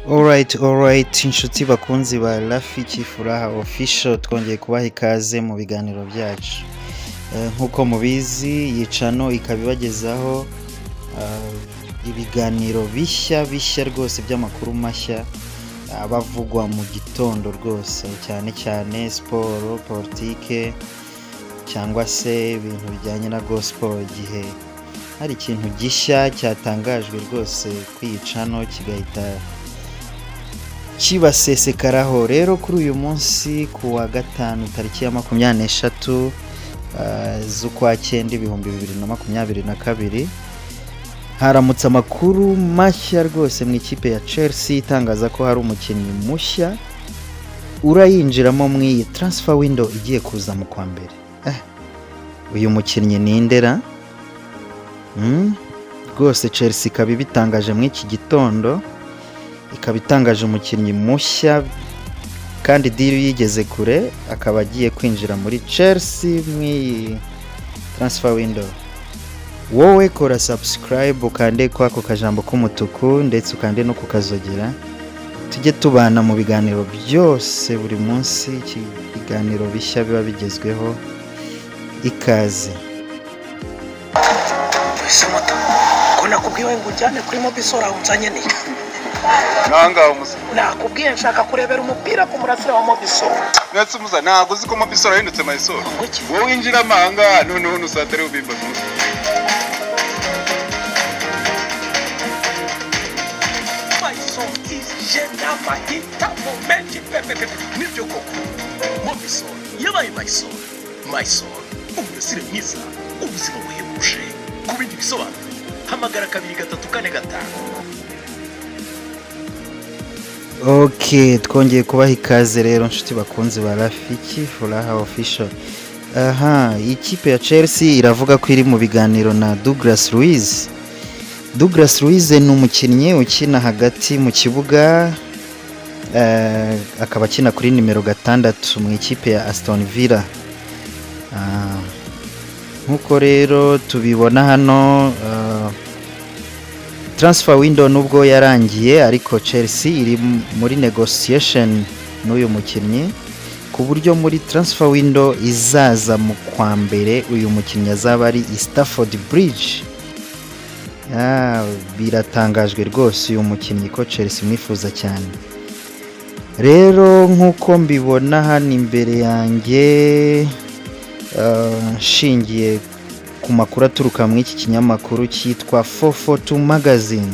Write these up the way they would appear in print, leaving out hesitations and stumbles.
Alright, inshuti bakunzi ba Rafiki Furaha Official, twongeye kubaha ikaze mu biganiro byacu. Nkuko mubizi iyi channel ikaba ibagezaho ibiganiro bishya rwose by'amakuru mashya abavugwa mu gitondo rwose, cyane cyane sport, politike cyangwa se ibintu bijyanye na gospel, igihe hari ikintu gishya cyatangajwe rwose ku iyi channel kigahita kibasesekaraho. Rero kuri uyu munsi ku wa gatanu tariki ya 23 z'ukwa 9 2022 haramutse amakuru mashya rwose mu ikipe ya Chelsea itangaza ko hari umukinnyi mushya urayinjiramo mu iyi transfer window igiye kuza mu kwa mbere. Uyu mukinnyi ni indera rwose Chelsea ikaba bitangaje mu iki gitondo, ikaba itangaje umukinnyi mushya kandi deal yigeze kure, akaba agiye kwinjira muri Chelsea mu transfer window. Wowe kora subscribe ukande kwako kajambo k'umutuku ndetse ukande no kukazogera, tujye tubana mu biganiro byose buri munsi, ibiganiro bishya biba bigezweho. Ikaze. Bisemoto kona kubwiwe ngo ujyane kuri mobisora unzanye ni nanga umusa nakubwiye nshaka kurebera umupira ku murasire wa mobisora natse umusa nago ziko mobisora yindutse mayisora wowe winjira amanga noneho nusatare ubimbaza umusa Mayisora ijenda mahita momenti pepe nibyo koko mobisora yabaye Mayisora umurasire mwiza ubuzima buhebuje. Kubindi bisobanuro hamagara 234 Okay, twongeye kubaha ikaze rero nshuti bakunzi ba Rafiki Furaha Official. Ikipe ya Chelsea iravuga ko iri mu biganiro na Douglas Luiz. Douglas Luiz ni umukinnyi ukina hagati mu kibuga, akaba akina kuri nimero 6 mu ikipe ya Aston Villa. Nkuko rero tubibona hano, transfer window nubwo yarangiye ariko Chelsea iri muri negotiation n'uyu mukinnyi, ku buryo muri transfer window izaza mu kwa mbere uyu mukinnyi azaba ari Stafford Bridge. Biratangajwe rwose uyu mukinnyi ko Chelsea mwifuza cyane. Rero nkuko mbibona hano imbere yanjye, shingiye ku makuru aturuka mu iki kinyamakuru cyitwa 442 magazine,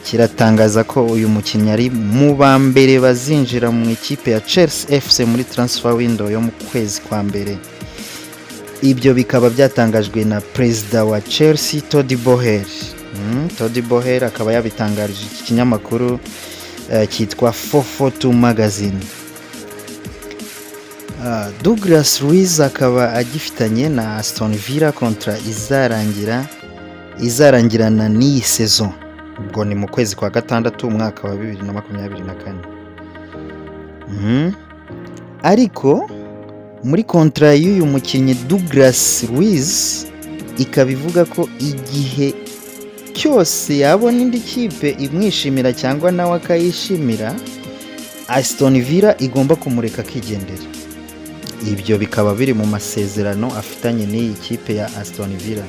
kiratangaza ko uyu mukinnyi ari mu bambere bazinjira mu ikipe ya Chelsea FC muri transfer window yo mu kwezi kwa mbere. Ibyo bikaba byatangajwe na perezida wa Chelsea Todd Boehly akaba yabitangarije iki kinyamakuru cyitwa 442 magazine. Douglas Luiz akaba agifitanye na Aston Villa kontra izarangirana n'iyi saison, ubwo ni mu kwezi kwa gatandatu umwaka wa 2024. Ariko muri kontra y'uyu mukinnyi Douglas Luiz ikaba ivuga ko igihe cyose yabona indi kipe imwishimira cyangwa nawe akayishimira, Aston Villa igomba kumureka akigendera. Ibyo bikaba biri mu masezerano afitanye n'iyi kipe ya Aston Villa.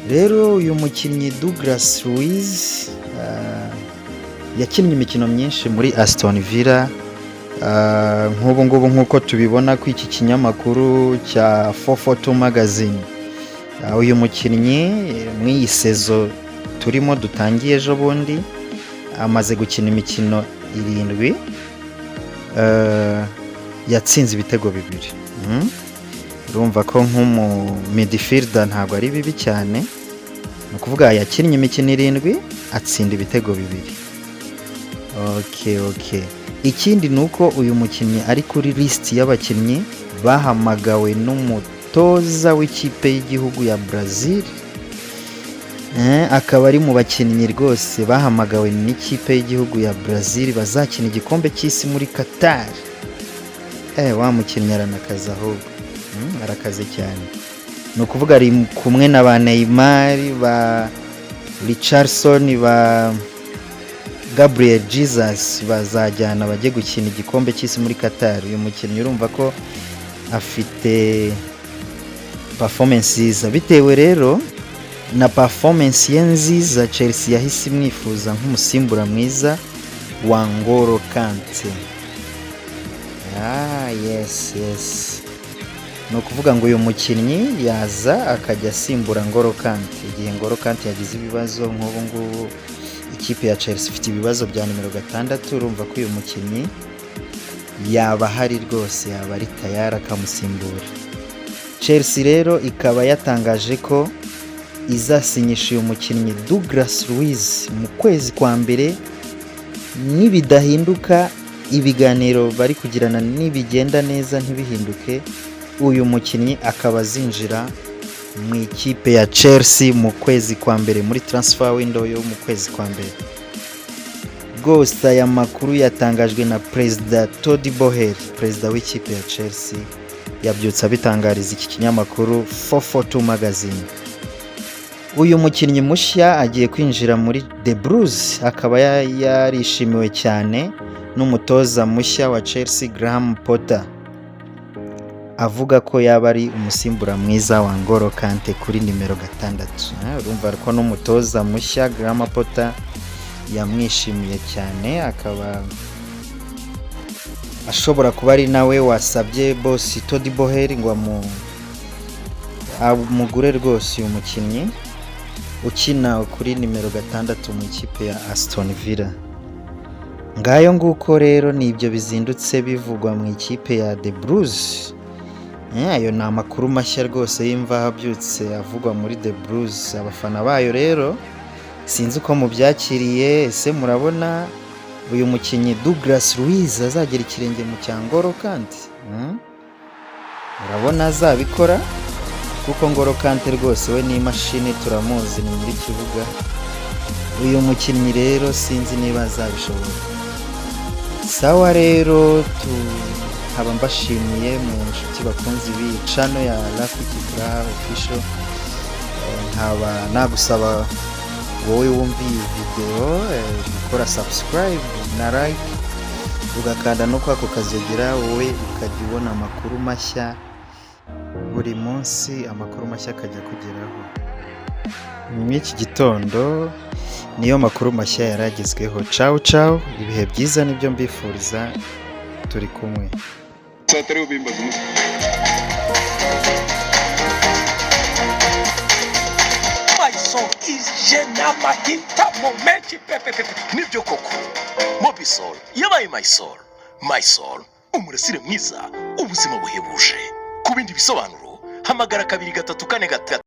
Rero uyu mukinnyi Douglas Luiz yakinnye imikino myinshi muri Aston Villa, nk'ubu ngubu nk'uko tubibona ku iki kinyamakuru cya 442 magazine. Uyu mukinnyi mu iyi sezo turimo dutangiye ejo bundi amaze gukina imikino 7, yatsinze ibitego 2. Urumva ko nk'umu midfielder ntabwo ari bibi cyane, ni ukuvuga yakinnye imikino 7 atsinda ibitego 2. Okay. Ikindi nuko uyu mukinnyi ari kuri list y'abakinnyi bahamagawe n'umutoza w'ikipe y'igihugu ya Brazil. Akaba ari mu bakinnyi rwose bahamagawe n'ikipe y'igihugu ya Brazil bazakina igikombe cy'isi muri Qatar. Wa mukinnyi aranakaza ahubwo arakaze cyane. ni ukuvuga ari kumwe na ba Neymar, ba Richarlison, ba Gabriel Jesus bazajyana bajye gukina igikombe cy'isi muri Qatar. Uyu mukinnyi urumva ko afite performance nziza, bitewe rero na performance ye nziza Chelsea yahise imwifuza nk'umusimbura mwiza wa Ngolo Kante. Yes. Ni ukuvuga ngo uyu mukinnyi yaza akajya asimbura Ngolo Kante igihe Ngolo Kante yagize ibibazo. nk'ubu ngubu ikipe ya Chelsea ifite ibibazo bya nimero 6, urumva ko uyu mukinnyi yaba hari rwose, yaba ari tayari akamusimbura. Chelsea rero ikaba yatangaje ko izasinyisha uyu mukinnyi Douglas Luiz mu kwezi kwa mbere, nibidahinduka ibiganiro bari kugirana nibigenda neza ntibihinduke, uyu mukinnyi akaba azinjira mu ikipe ya Chelsea mu kwezi kwa mbere, muri transfer window yo mu kwezi kwa mbere. Rwose aya makuru yatangajwe na Perezida Todd Boehly, perezida w'ikipe ya Chelsea, yabyutse abitangariza iki kinyamakuru 442 magazine. Uyu mukinnyi mushya agiye kwinjira muri The Blues, akaba yarishimiwe cyane n'umutoza mushya wa Chelsea Graham Potter, avuga ko yaba ari umusimbura mwiza wa Ngolo Kante kuri nimero 6. Urumva ko n'umutoza mushya Graham Potter yamwishimiye cyane, akaba ashobora kuba ari nawe wasabye boss Todd Boehly ngo amugure rwose uyu mukinnyi ukina kuri nimero 6 mu ikipe ya Aston Villa. Ngayo nguko rero nibyo bizindutse bivugwa mu ikipe ya The Blues. Ayo ni amakuru mashya rwose y'imvaho abyutse avugwa muri The Blues. Abafana bayo rero sinzi uko mubyakiriye. Ese murabona uyu mukinnyi Douglas Luiz azagera ikirenge mu cya Ngolo Kante? Murabona azabikora? Kuko Ngolo Kante rwose we ni imashini, turamuzi ni muri kibuga. Uyu mukinnyi rero sinzi niba azabishobora. Sawa rero nkaba mbashimiye mu nshuti bakunzi b'iyi channel ya Rafiki Official. Nkaba nagusaba wowe wumva iyi video gukora subscribe na like, ugakanda no kwako kazogera, wowe ukajya ubona amakuru mashya buri munsi, amakuru mashya akajya kugeraho. Mw'iki gitondo niyo makuru mashya yaragezweho. Ciao, ibihe byiza nibyo mbifuriza, turi kumwe. Satari ubimbaza umutwe. Mysol ijena mahitamo menshi pepe. Nibyo koko Mobisol yabaye Mysol umurasire mwiza, ubuzima buhebuje. Ku bindi bisobanuro hamagara 2 3 4 5.